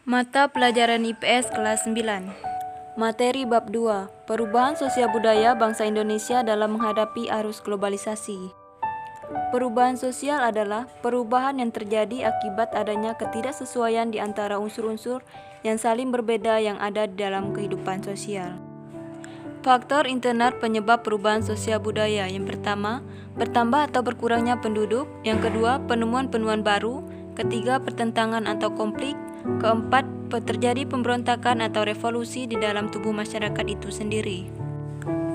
Mata pelajaran IPS kelas 9. Materi bab 2, Perubahan Sosial Budaya Bangsa Indonesia dalam menghadapi arus globalisasi. Perubahan sosial adalah perubahan yang terjadi akibat adanya ketidaksesuaian di antara unsur-unsur yang saling berbeda yang ada di dalam kehidupan sosial. Faktor internal penyebab perubahan sosial budaya. Yang pertama, bertambah atau berkurangnya penduduk. Yang kedua, penemuan-penemuan baru. Ketiga, pertentangan atau konflik. Keempat, terjadi pemberontakan atau revolusi di dalam tubuh masyarakat itu sendiri.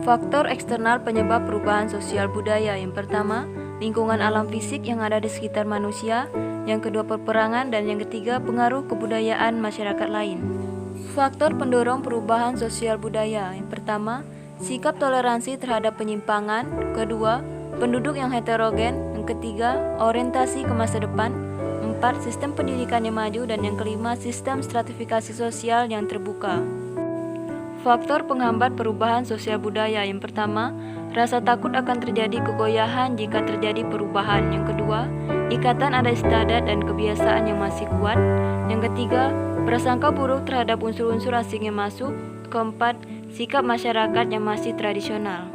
Faktor eksternal penyebab perubahan sosial budaya. Yang pertama, lingkungan alam fisik yang ada di sekitar manusia. Yang kedua, peperangan. Dan yang ketiga, pengaruh kebudayaan masyarakat lain. Faktor pendorong perubahan sosial budaya. Yang pertama, sikap toleransi terhadap penyimpangan. Kedua, penduduk yang heterogen. Yang ketiga, orientasi ke masa depan. 4. Sistem pendidikan yang maju. Dan yang kelima, sistem stratifikasi sosial yang terbuka. Faktor penghambat perubahan sosial budaya. Yang pertama, rasa takut akan terjadi kegoyahan jika terjadi perubahan. Yang kedua, ikatan adat istiadat dan kebiasaan yang masih kuat. Yang ketiga, prasangka buruk terhadap unsur-unsur asing yang masuk. Keempat, sikap masyarakat yang masih tradisional.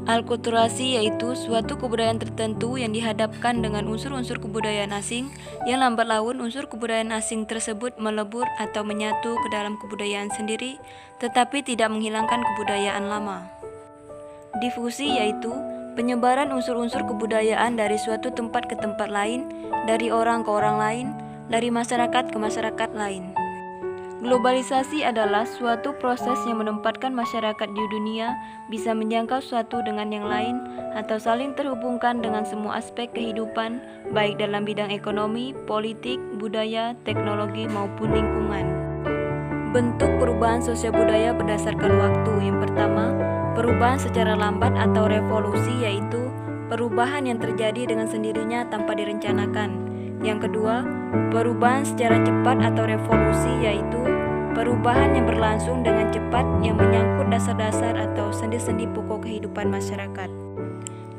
Alkulturasi yaitu suatu kebudayaan tertentu yang dihadapkan dengan unsur-unsur kebudayaan asing yang lambat laun unsur kebudayaan asing tersebut melebur atau menyatu ke dalam kebudayaan sendiri tetapi tidak menghilangkan kebudayaan lama. Difusi yaitu penyebaran unsur-unsur kebudayaan dari suatu tempat ke tempat lain, dari orang ke orang lain, dari masyarakat ke masyarakat lain. Globalisasi adalah suatu proses yang menempatkan masyarakat di dunia bisa menjangkau suatu dengan yang lain atau saling terhubungkan dengan semua aspek kehidupan baik dalam bidang ekonomi, politik, budaya, teknologi maupun lingkungan. Bentuk perubahan sosial budaya berdasarkan waktu. Yang pertama, perubahan secara lambat atau revolusi yaitu perubahan yang terjadi dengan sendirinya tanpa direncanakan. Yang kedua, perubahan secara cepat atau revolusi yaitu perubahan yang berlangsung dengan cepat yang menyangkut dasar-dasar atau sendi-sendi pokok kehidupan masyarakat.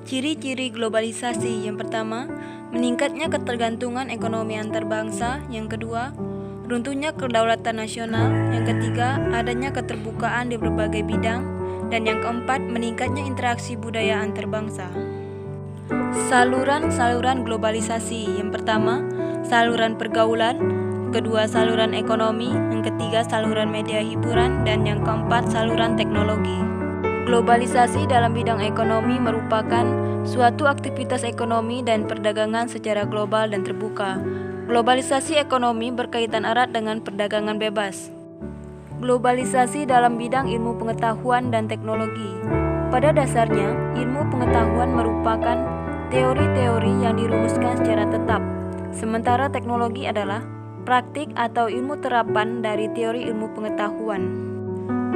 Ciri-ciri globalisasi. Yang pertama, meningkatnya ketergantungan ekonomi antar bangsa. Yang kedua, runtuhnya kedaulatan nasional. Yang ketiga, adanya keterbukaan di berbagai bidang. Dan yang keempat, meningkatnya interaksi budaya antar bangsa. Saluran-saluran globalisasi. Yang pertama, saluran pergaulan. Kedua, saluran ekonomi. Yang ketiga, saluran media hiburan. Dan yang keempat, saluran teknologi. Globalisasi dalam bidang ekonomi merupakan suatu aktivitas ekonomi dan perdagangan secara global dan terbuka. Globalisasi ekonomi berkaitan erat dengan perdagangan bebas. Globalisasi dalam bidang ilmu pengetahuan dan teknologi. Pada dasarnya, ilmu pengetahuan merupakan teori-teori yang dirumuskan secara tetap, sementara teknologi adalah praktik atau ilmu terapan dari teori ilmu pengetahuan.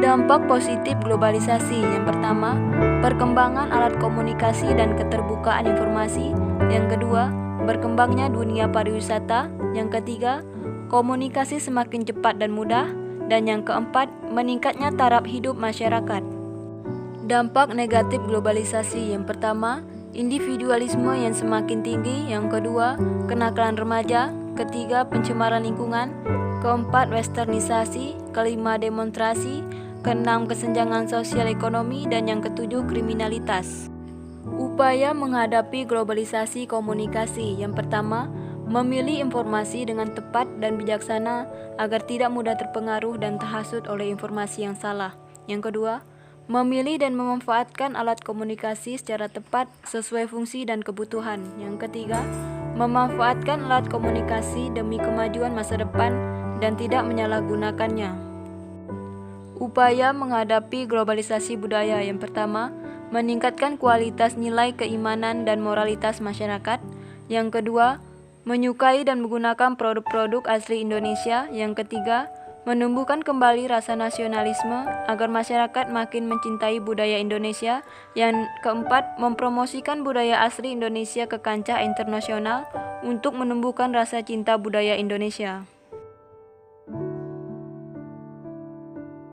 Dampak positif globalisasi. Yang pertama, perkembangan alat komunikasi dan keterbukaan informasi. Yang kedua, berkembangnya dunia pariwisata. Yang ketiga, komunikasi semakin cepat dan mudah. Dan yang keempat, meningkatnya taraf hidup masyarakat. Dampak negatif globalisasi. Yang pertama, individualisme yang semakin tinggi. Yang kedua, kenakalan remaja. Ketiga, pencemaran lingkungan. Keempat, westernisasi. Kelima, demonstrasi. Keenam, kesenjangan sosial ekonomi. Dan yang ketujuh, kriminalitas. Upaya menghadapi globalisasi komunikasi. Yang pertama, memilih informasi dengan tepat dan bijaksana agar tidak mudah terpengaruh dan terhasut oleh informasi yang salah. Yang kedua, memilih dan memanfaatkan alat komunikasi secara tepat sesuai fungsi dan kebutuhan. Yang ketiga, memanfaatkan alat komunikasi demi kemajuan masa depan dan tidak menyalahgunakannya. Upaya menghadapi globalisasi budaya. Yang pertama, meningkatkan kualitas nilai keimanan dan moralitas masyarakat. Yang kedua, menyukai dan menggunakan produk-produk asli Indonesia. Yang ketiga, menumbuhkan kembali rasa nasionalisme agar masyarakat makin mencintai budaya Indonesia. Yang keempat, mempromosikan budaya asli Indonesia ke kancah internasional untuk menumbuhkan rasa cinta budaya Indonesia.